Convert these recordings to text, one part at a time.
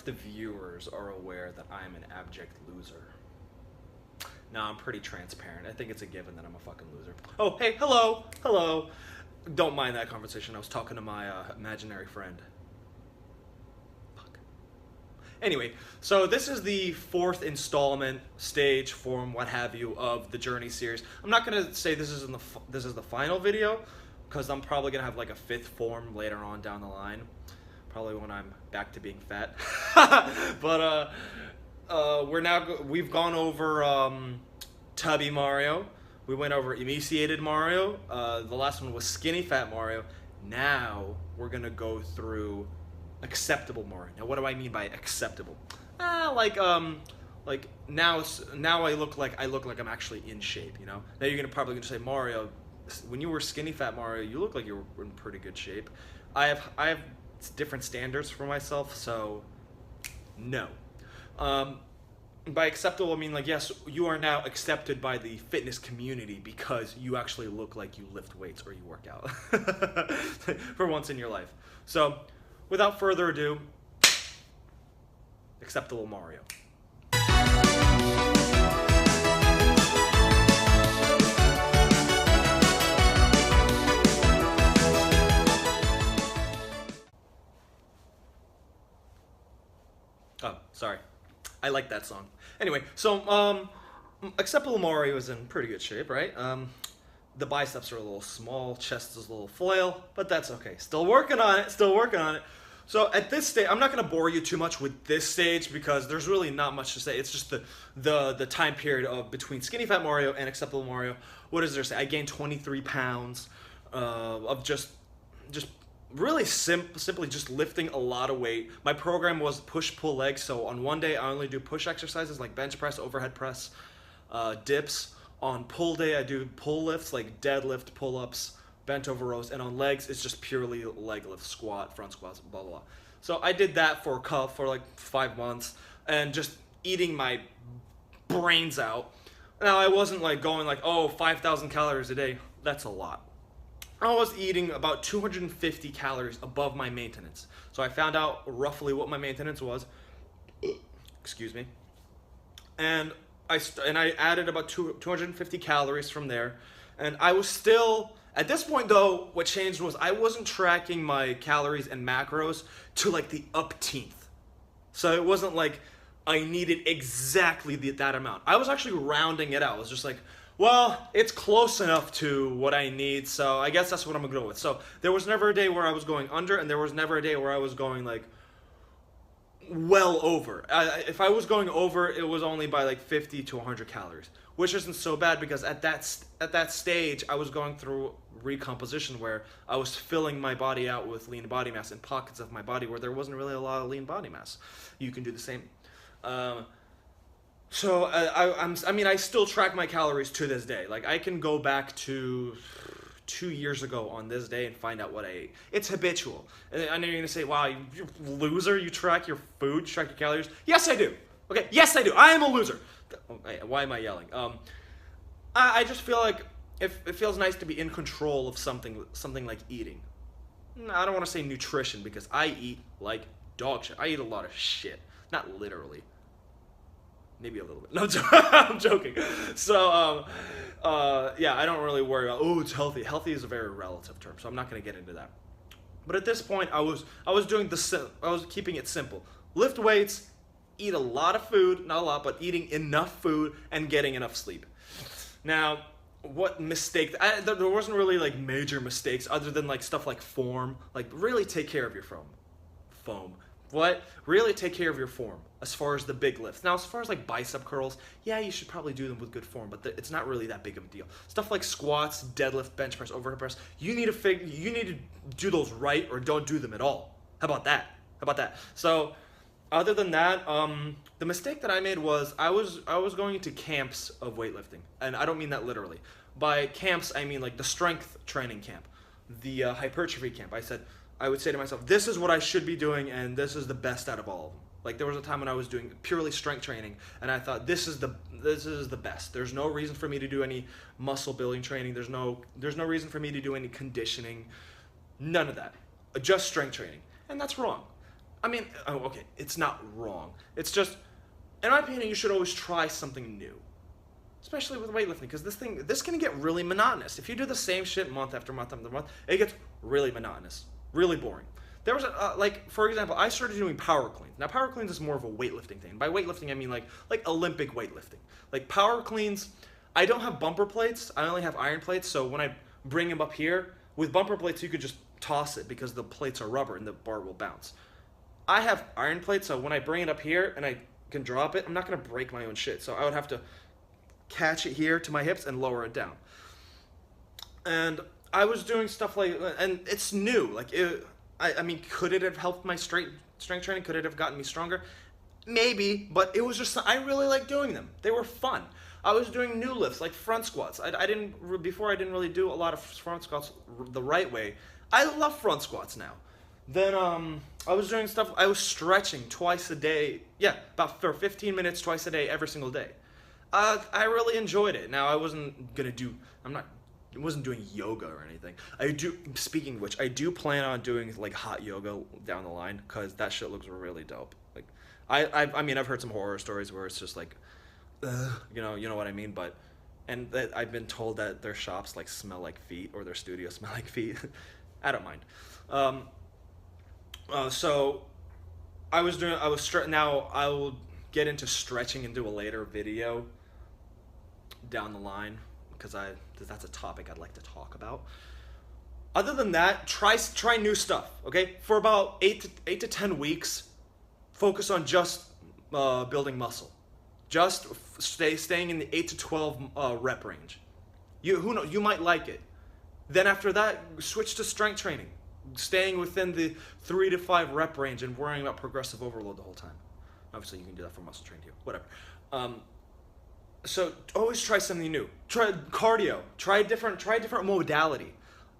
the viewers are aware that I'm an abject loser. No, I'm pretty transparent. I think it's a given that I'm a fucking loser. Oh, hey, hello, hello. Don't mind that conversation. I was talking to my imaginary friend. Fuck. Anyway, so this is the 4th installment, stage, form, what have you, of the Journey series. I'm not gonna say this is the final video, because I'm probably gonna have like a 5th form later on down the line, probably when I'm back to being fat. But we've gone over Tubby Mario. We went over emaciated Mario. The last one was skinny fat Mario. Now we're gonna go through acceptable Mario. Now, what do I mean by acceptable? Like now I look like I'm actually in shape. You know. Now you're probably gonna say, Mario, when you were skinny fat Mario, you look like you were in pretty good shape. I have different standards for myself, so no. By acceptable, I mean, like, yes, you are now accepted by the fitness community because you actually look like you lift weights or you work out for once in your life. So, without further ado, acceptable Mario. Oh, sorry. I like that song. Anyway, so acceptable Mario is in pretty good shape, right? The biceps are a little small, chest is a little flail, but that's okay. Still working on it. Still working on it. So at this stage, I'm not going to bore you too much with this stage because there's really not much to say. It's just the time period of between skinny fat Mario and acceptable Mario. What does there say? I gained 23 pounds of just really simply just lifting a lot of weight. My program was push-pull legs, so on one day I only do push exercises like bench press, overhead press, dips. On pull day I do pull lifts like deadlift, pull-ups, bent over rows, and on legs it's just purely leg lifts, squat, front squats, blah blah blah. So I did that for like 5 months and just eating my brains out. Now I wasn't like going like, oh, 5,000 calories a day. That's a lot. I was eating about 250 calories above my maintenance. So I found out roughly what my maintenance was. Excuse me. And I added about 250 calories from there. And I was still, at this point though, what changed was I wasn't tracking my calories and macros to like the upteenth. So it wasn't like I needed exactly that amount. I was actually rounding it out. I was just like, well, it's close enough to what I need, so I guess that's what I'm gonna go with. So there was never a day where I was going under, and there was never a day where I was going like well over. If I was going over, it was only by like 50 to 100 calories, which isn't so bad because at that stage I was going through recomposition where I was filling my body out with lean body mass in pockets of my body where there wasn't really a lot of lean body mass. You can do the same. So I still track my calories to this day. Like I can go back to 2 years ago on this day and find out what I ate. It's habitual. And I know you're gonna say, "Wow, you loser! You track your food, you track your calories." Yes, I do. Okay, yes, I do. I am a loser. Why am I yelling? I just feel like it feels nice to be in control of something like eating. I don't want to say nutrition because I eat like dog shit. I eat a lot of shit, not literally. Maybe a little bit. No, I'm joking. So, yeah, I don't really worry about, oh, it's healthy. Healthy is a very relative term, so I'm not going to get into that. But at this point, I was keeping it simple. Lift weights, eat a lot of food, not a lot, but eating enough food and getting enough sleep. Now, what mistake? There wasn't really like major mistakes other than like stuff like form. Like really take care of your foam. What? Really take care of your form as far as the big lifts. Now, as far as like bicep curls, yeah, you should probably do them with good form, but it's not really that big of a deal. Stuff like squats, deadlift, bench press, overhead press, you need to do those right or don't do them at all. How about that? So, other than that, the mistake that I made was I was going into camps of weightlifting, and I don't mean that literally. By camps, I mean like the strength training camp, the hypertrophy camp. I would say to myself, this is what I should be doing, and this is the best out of all of them. Like there was a time when I was doing purely strength training, and I thought this is the best. There's no reason for me to do any muscle building training. There's no reason for me to do any conditioning. None of that. Just strength training, and that's wrong. I mean, oh, okay, it's not wrong. It's just, in my opinion, you should always try something new, especially with weightlifting, because this can get really monotonous. If you do the same shit month after month after month, it gets really monotonous, really boring. There was like, for example, I started doing power cleans. Now power cleans is more of a weightlifting thing. By weightlifting I mean like Olympic weightlifting. Like power cleans, I don't have bumper plates. I only have iron plates. So when I bring them up here with bumper plates, you could just toss it because the plates are rubber and the bar will bounce. I have iron plates, so when I bring it up here and I can drop it, I'm not gonna break my own shit. So I would have to catch it here to my hips and lower it down. And I was doing stuff like, and it's new. Like, I mean, could it have helped my strength training? Could it have gotten me stronger? Maybe, but it was just, I really like doing them. They were fun. I was doing new lifts, like front squats. Before I didn't really do a lot of front squats the right way. I love front squats now. Then I was doing stuff, I was stretching twice a day. Yeah, about for 15 minutes twice a day, every single day. I really enjoyed it. Now I wasn't doing yoga or anything. Speaking of which, I do plan on doing like hot yoga down the line, because that shit looks really dope. Like, I mean, I've heard some horror stories where it's just like, you know what I mean, but, and that I've been told that their shops like smell like feet, or their studios smell like feet. I don't mind. So now I will get into stretching and do a later video down the line, because that's a topic I'd like to talk about. Other than that, try new stuff, okay? For about 8 to 10 weeks, focus on just building muscle. Just staying in the 8 to 12 rep range. Who knows, you might like it. Then after that, switch to strength training, staying within the 3 to 5 rep range and worrying about progressive overload the whole time. Obviously, you can do that for muscle training too. Whatever. So always try something new. Try cardio. Try a different modality.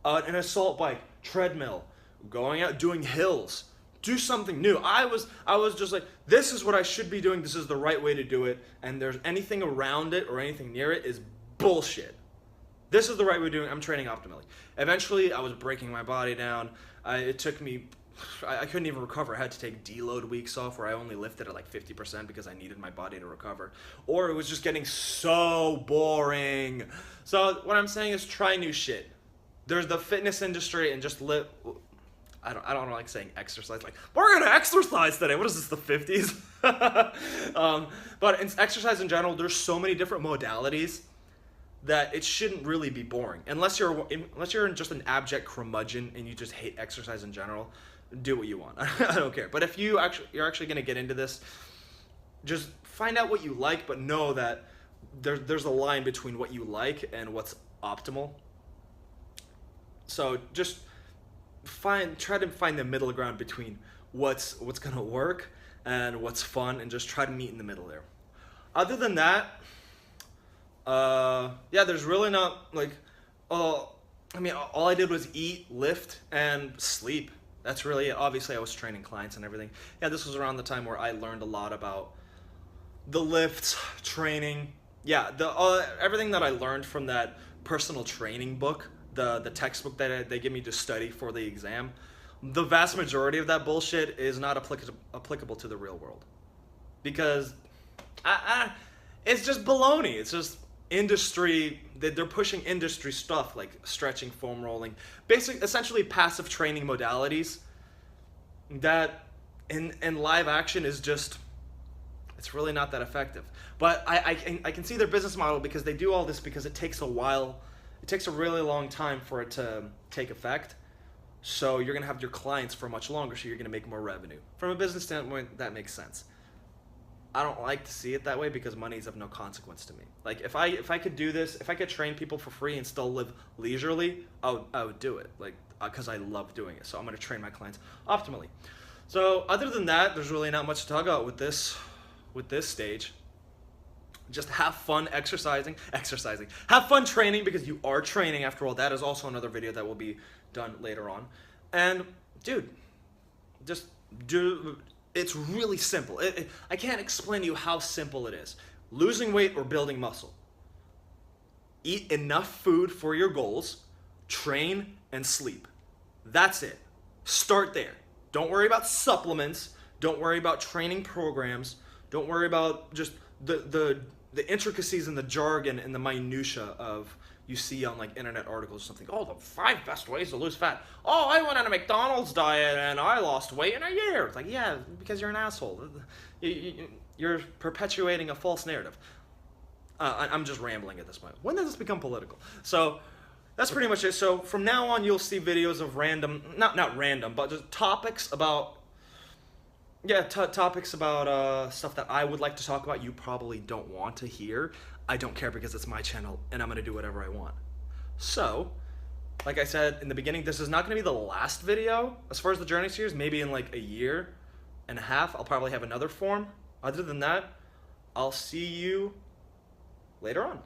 An assault bike, treadmill, going out, doing hills. Do something new. I was just like, this is what I should be doing. This is the right way to do it. And there's anything around it or anything near it is bullshit. This is the right way of doing it. I'm training optimally. Eventually, I was breaking my body down. It took me, I couldn't even recover. I had to take deload weeks off, where I only lifted at like 50% because I needed my body to recover. Or it was just getting so boring. So what I'm saying is, try new shit. There's the fitness industry, and just live. I don't like saying exercise. Like, we're gonna exercise today. What is this, the 50s? But in exercise in general, there's so many different modalities that it shouldn't really be boring, unless you're just an abject curmudgeon and you just hate exercise in general. Do what you want. I don't care. But if you're actually gonna get into this, just find out what you like, but know that there's a line between what you like and what's optimal. So just try to find the middle ground between what's gonna work and what's fun, and just try to meet in the middle there. Other than that, yeah, there's really not like, I mean, all I did was eat, lift, and sleep. That's really it. Obviously, I was training clients and everything. Yeah, this was around the time where I learned a lot about the lifts, training. Yeah, everything that I learned from that personal training book, the textbook that they give me to study for the exam, the vast majority of that bullshit is not applicable to the real world, because it's just baloney. It's just industry. They're pushing industry stuff like stretching, foam rolling, essentially passive training modalities that in live action is just, it's really not that effective. But I can see their business model, because they do all this because it takes a while. It takes a really long time for it to take effect. So you're gonna have your clients for much longer, so you're gonna make more revenue. From a business standpoint, that makes sense. I don't like to see it that way, because money is of no consequence to me. Like, if I could do this, if I could train people for free and still live leisurely, I would do it. Like, because I love doing it. So I'm gonna train my clients optimally. So other than that, there's really not much to talk about with this stage. Just have fun exercising. Have fun training, because you are training after all. That is also another video that will be done later on. And dude, just do. It's really simple. I can't explain to you how simple it is. Losing weight or building muscle. Eat enough food for your goals. Train and sleep. That's it. Start there. Don't worry about supplements. Don't worry about training programs. Don't worry about just the intricacies and the jargon and the minutia of you see on like internet articles or something. Oh, the 5 best ways to lose fat. Oh, I went on a McDonald's diet and I lost weight in a year. It's like, yeah, because you're an asshole. You're perpetuating a false narrative. I'm just rambling at this point. When does this become political? So that's pretty much it. So from now on, you'll see videos of random, not random, but just topics about, yeah, topics about stuff that I would like to talk about. You probably don't want to hear. I don't care because it's my channel and I'm going to do whatever I want. So, like I said in the beginning, this is not going to be the last video as far as the Journey series. Maybe in like a year and a half, I'll probably have another form. Other than that, I'll see you later on.